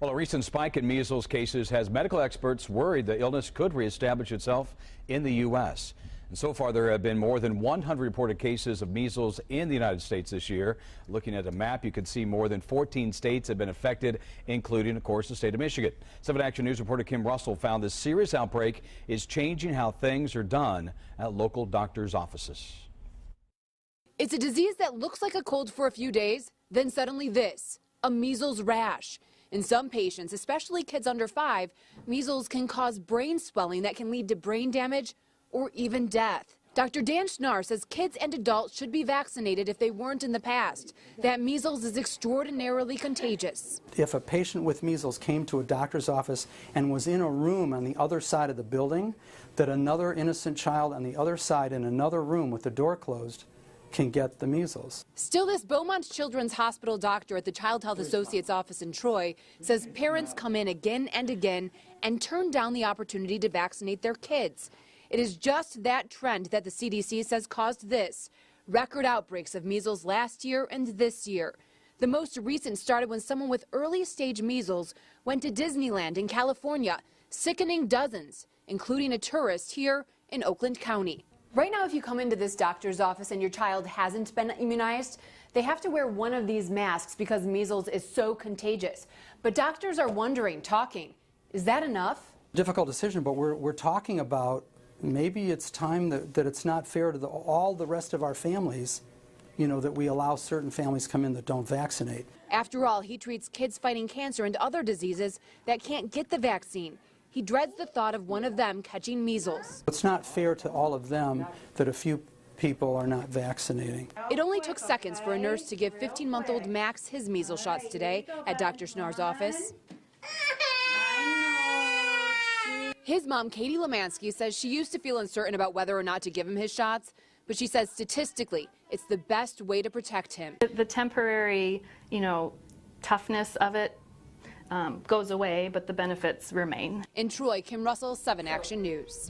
Well, a recent spike in measles cases has medical experts worried the illness could reestablish itself in the U.S. And so far, there have been more than 100 reported cases of measles in the United States this year. Looking at the map, you can see more than 14 states have been affected, including, of course, the state of Michigan. 7 Action News reporter Kim Russell found this serious outbreak is changing how things are done at local doctors' offices. It's a disease that looks like a cold for a few days, then suddenly this, a measles rash. In some patients, especially kids under 5, measles can cause brain swelling that can lead to brain damage or even death. Dr. Dan Schnaar says kids and adults should be vaccinated if they weren't in the past. That measles is extraordinarily contagious. If a patient with measles came to a doctor's office and was in a room on the other side of the building, that another innocent child on the other side in another room with the door closed can get the measles. Still, this Beaumont Children's Hospital doctor at the Child Health Associates office in Troy says parents come in again and again and turn down the opportunity to vaccinate their kids. It is just that trend that the CDC says caused this. Record outbreaks of measles last year and this year. The most recent started when someone with early stage measles went to Disneyland in California, sickening dozens, including a tourist here in Oakland County. Right now, if you come into this doctor's office and your child hasn't been immunized, they have to wear one of these masks because measles is so contagious. But doctors are wondering, is that enough? Difficult decision, but we're talking about maybe it's time that it's not fair to all the rest of our families, that we allow certain families come in that don't vaccinate. After all, he treats kids fighting cancer and other diseases that can't get the vaccine. He dreads the thought of one of them catching measles. It's not fair to all of them that a few people are not vaccinating. It only took seconds for a nurse to give 15-month-old Max his measles shots today at Dr. Schnaar's office. His mom, Katie Lemansky, says she used to feel uncertain about whether or not to give him his shots, but she says statistically, it's the best way to protect him. The temporary, toughness of it goes away, but the benefits remain. In Troy, Kim Russell, 7 Action News.